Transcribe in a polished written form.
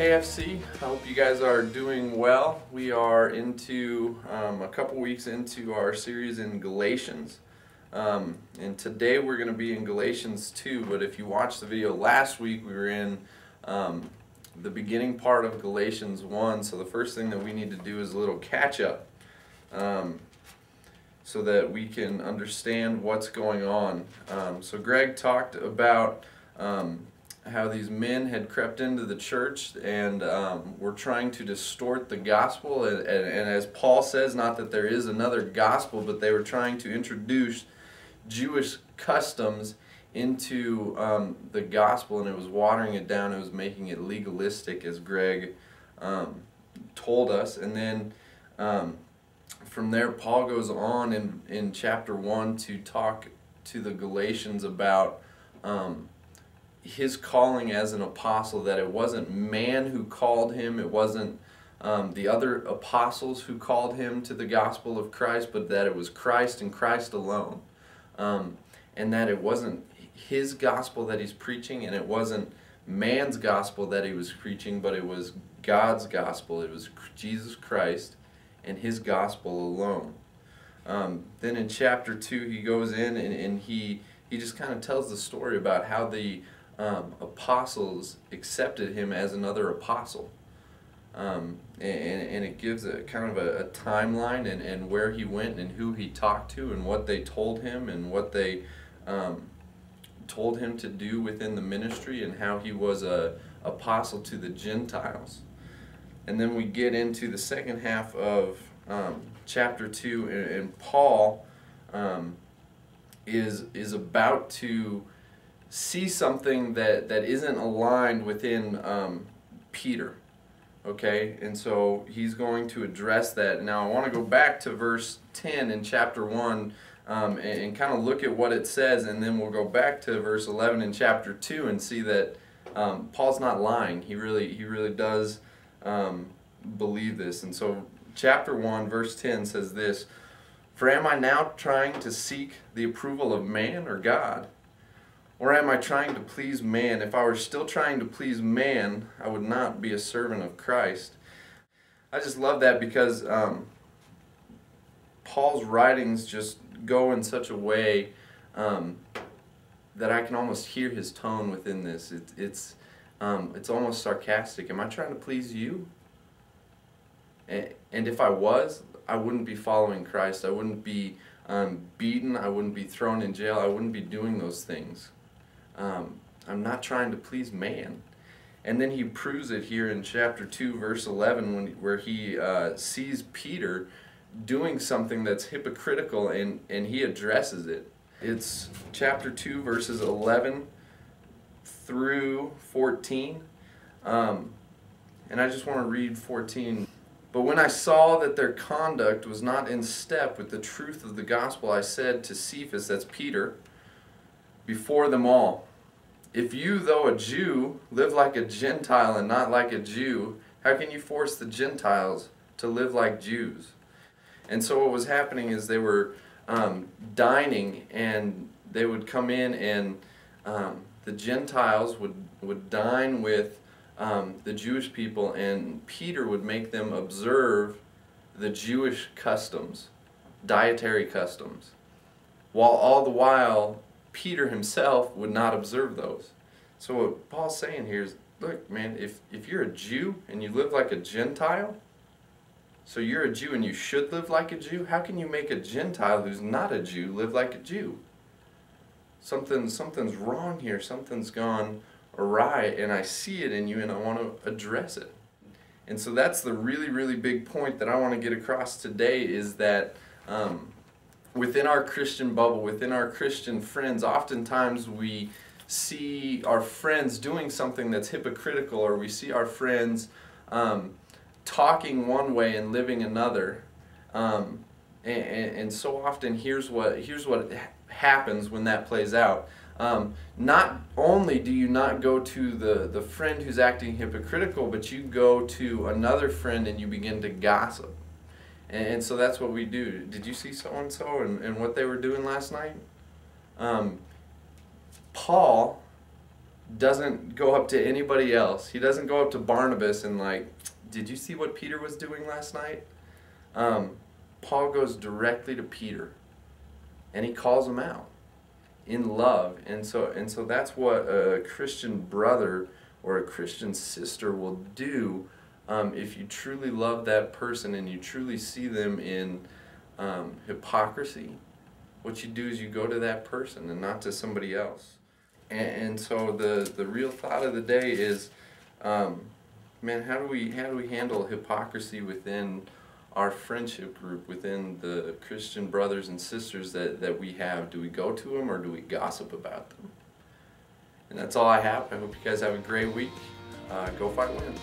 AFC. I hope you guys are doing well. We are into a couple weeks into our series in Galatians. And today we're going to be in Galatians 2, but if you watched the video last week, we were in the beginning part of Galatians 1, so the first thing that we need to do is a little catch up so that we can understand what's going on. So Greg talked about how these men had crept into the church and were trying to distort the gospel, and as Paul says, not that there is another gospel, but they were trying to introduce Jewish customs into the gospel, and it was watering it down, it was making it legalistic, as Greg told us. And then from there Paul goes on in chapter 1 to talk to the Galatians about his calling as an apostle, that it wasn't man who called him, it wasn't the other apostles who called him to the gospel of Christ, but that it was Christ and Christ alone. And that it wasn't his gospel that he's preaching, and it wasn't man's gospel that he was preaching, but it was God's gospel. It was Jesus Christ and his gospel alone. Then in chapter 2 he goes in and he just kind of tells the story about how the apostles accepted him as another apostle. And it gives a kind of a timeline and where he went and who he talked to and what they told him and what they told him to do within the ministry, and how he was a apostle to the Gentiles. And then we get into the second half of chapter 2, and Paul is about to see something that isn't aligned within Peter. Okay, and so he's going to address that. Now I want to go back to verse 10 in chapter 1 and kind of look at what it says, and then we'll go back to verse 11 in chapter 2 and see that Paul's not lying. He really does believe this. And so chapter 1 verse 10 says this: "For am I now trying to seek the approval of man or God? Or am I trying to please man? If I were still trying to please man, I would not be a servant of Christ." I just love that because Paul's writings just go in such a way that I can almost hear his tone within this. It's almost sarcastic. Am I trying to please you? And if I was, I wouldn't be following Christ. I wouldn't be beaten. I wouldn't be thrown in jail. I wouldn't be doing those things. I'm not trying to please man. And then he proves it here in chapter 2 verse 11 where he sees Peter doing something that's hypocritical, and he addresses it. It's chapter 2 verses 11 through 14, and I just want to read 14. "But when I saw that their conduct was not in step with the truth of the gospel, I said to Cephas," that's Peter, "before them all, if you, though a Jew, live like a Gentile and not like a Jew, how can you force the Gentiles to live like Jews?" And so what was happening is they were dining, and they would come in, and the Gentiles would dine with the Jewish people, and Peter would make them observe the Jewish customs, dietary customs, while all the while Peter himself would not observe those. So what Paul's saying here is, look, man, if you're a Jew and you live like a Gentile, so you're a Jew and you should live like a Jew, how can you make a Gentile who's not a Jew live like a Jew? Something's wrong here. Something's gone awry, and I see it in you, and I want to address it. And so that's the really big point that I want to get across today, is that within our Christian bubble, within our Christian friends, oftentimes we see our friends doing something that's hypocritical, or we see our friends talking one way and living another. And so often here's what happens when that plays out. Not only do you not go to the friend who's acting hypocritical, but you go to another friend and you begin to gossip. And so that's what we do. Did you see so-and-so and what they were doing last night? Paul doesn't go up to anybody else. He doesn't go up to Barnabas and like, did you see what Peter was doing last night? Paul goes directly to Peter, and he calls him out in love. And so that's what a Christian brother or a Christian sister will do if you truly love that person and you truly see them in hypocrisy. What you do is you go to that person and not to somebody else. And so the real thought of the day is, man, how do we handle hypocrisy within our friendship group, within the Christian brothers and sisters that we have? Do we go to them or do we gossip about them? And that's all I have. I hope you guys have a great week. Go fight wins.